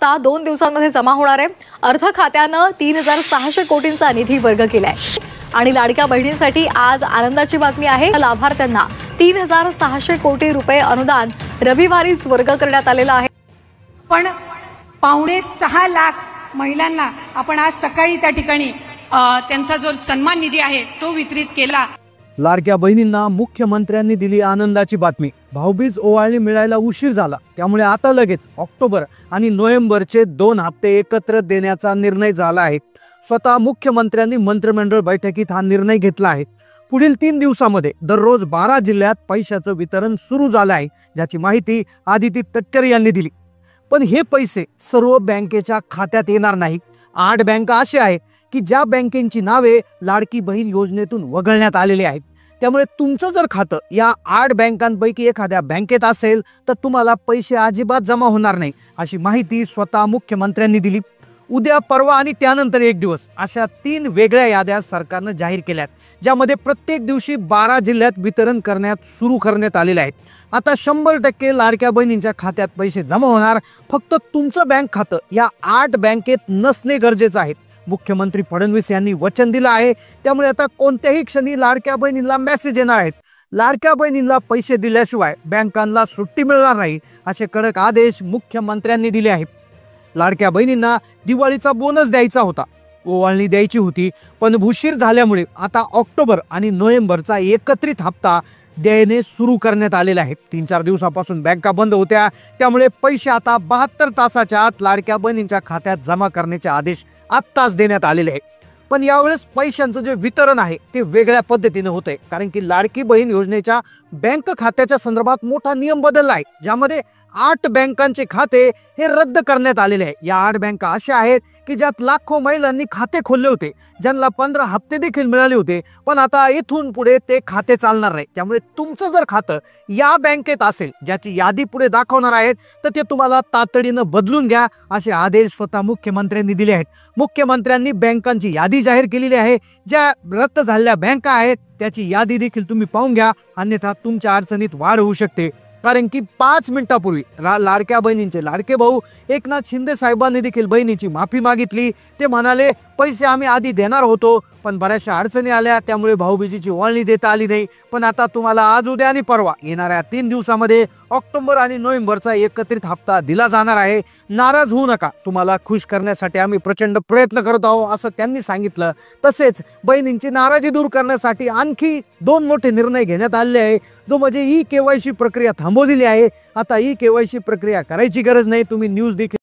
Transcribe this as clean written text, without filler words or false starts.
हप्ता 2 दिवसांमध्ये जमा होणार आहे। अर्थ खात्यानं 3600 कोटींचा निधी वर्ग केलाय आणि लाडक्या बहिणींसाठी आज आनंदाची बातमी आहे। लाभार्थ्यांना 3600 कोटी रुपये अनुदान रविवारीच वर्ग करण्यात आलेलं आहे। पण 5.5 लाख महिलांना आपण आज सकाळी त्या ठिकाणी त्यांचा जो सन्मान निधी आहे तो वितरित केला। लाडक्या बहिणींना मुख्यमंत्र्यांनी दिली आनंदाची बातमी। भाऊबीज ओवाळणी मिळायला उशीर झाला, त्यामुळे आता लगेच ऑक्टोबर आणि नोव्हेंबरचे 2 हप्ते एकत्र देण्याचा निर्णय झाला आहे। स्वतः मुख्यमंत्र्यांनी मंत्रिमंडळ बैठकीत हा निर्णय घेतला आहे। पुढील 3 दिवसांमध्ये दररोज 12 जिल्ह्यात पैशाचं वितरण सुरू झालं आहे, ज्याची माहिती आदिती तटकरे यांनी दिली। पण हे पैसे सर्व बँकेच्या खात्यात येणार नाही। 8 बँका अशा आहेत की ज्या बँकेची नावे लाडकी बहीण योजनेतून वगळण्यात आलेली आहेत। त्यामुळे तुमचं जर खातं या 8 बँकांपैकी एखाद्या बँकेत असेल तर तुम्हाला पैसे अजिबात जमा होणार नाही, अशी माहिती स्वतः मुख्यमंत्र्यांनी दिली। उद्या, परवा आणि त्यानंतर 1 दिवस अशा 3 वेगळ्या याद्या सरकारनं जाहीर केल्यात, ज्यामध्ये प्रत्येक दिवशी 12 जिल्ह्यात वितरण सुरू करण्यात आलेले आहेत। आता 100% लाडक्या बहिणींच्या खात्यात पैसे जमा होणार, फक्त तुमचं बँक खातं या 8 बँकेत नसणे गरजेचं आहे। मुख्यमंत्री फडणवीस यांनी वचन दिलं आहे, त्यामुळे आता कोणत्याही क्षणी लाडक्या बहिणींना मेसेज येणार आहेत। लाडक्या बहिणींना पैसे दिल्याशिवाय बँकांना सुट्टी मिळणार नाही, असे कडक आदेश मुख्यमंत्र्यांनी दिले आहेत। लाडक्या बहिणींना दिवाळीचा बोनस द्यायचा होता, ओवाळणी द्यायची होती, पण उशीर झाल्यामुळे आता ऑक्टोबर आणि नोव्हेंबरचा एकत्रित हप्ता देणे सुरू करण्यात आलेला आहे। 3-4 दिवसापासून बँका बंद होत्या, त्यामुळे पैसे आता 72 तासाच्या आत लाडक्या बहिणींच्या खात्यात जमा करण्याचे आदेश आत्ताच देण्यात आलेले आहे। पण यावेळेस पैशांचं जे वितरण आहे ते वेगळ्या पद्धतीने होतंय, कारण की लाडकी बहीण योजनेच्या बँक खात्याच्या संदर्भात मोठा नियम बदलला आहे, ज्यामध्ये 8 बँकांचे खाते हे रद्द करण्यात आलेले आहे। या 8 बँका अशा आहेत की ज्यात लाखो महिलांनी खाते खोलले होते, ज्यांना 15 हप्ते देखील मिळाले होते, पण आता इथून पुढे ते खाते चालणार नाही। त्यामुळे तुमचं जर खातं या बँकेत असेल, ज्याची यादी पुढे दाखवणार आहेत, तर ते तुम्हाला तातडीनं बदलून घ्या, असे आदेश स्वतः मुख्यमंत्र्यांनी दिले आहेत। मुख्यमंत्र्यांनी बँकांची यादी जाहीर केलेली आहे, ज्या रद्द झालेल्या बँका आहेत त्याची यादी देखील तुम्ही पाहून घ्या, अन्यथा तुमच्या अडचणीत वाढ होऊ शकते। कारण की 5 मिनिटापूर्वी लाडक्या बहिणींचे लाडके भाऊ एकनाथ शिंदे साहेबांनी देखील बहिणीची माफी मागितली। ते म्हणाले, पैसे आम्ही आधी देणार होतो, पण बऱ्याचशा अडचणी आल्या, त्यामुळे भाऊबीजेची ओवाळणी देता आली नाही। पण आता तुम्हाला आज, उद्या आणि परवा येणाऱ्या 3 दिवसामध्ये ऑक्टोबर आणि नोव्हेंबरचा एकत्रित हप्ता दिला जाणार आहे। नाराज होऊ नका, तुम्हाला खुश करण्यासाठी आम्ही प्रचंड प्रयत्न करत आहोत, असं त्यांनी सांगितलं। तसेच बहिणींची नाराजी दूर करण्यासाठी आणखी 2 मोठे निर्णय घेण्यात आले आहे, जो म्हणजे ई-KYC प्रक्रिया थांबवलेली आहे। आता ई-KYC प्रक्रिया करायची गरज नाही, तुम्ही न्यूज देखील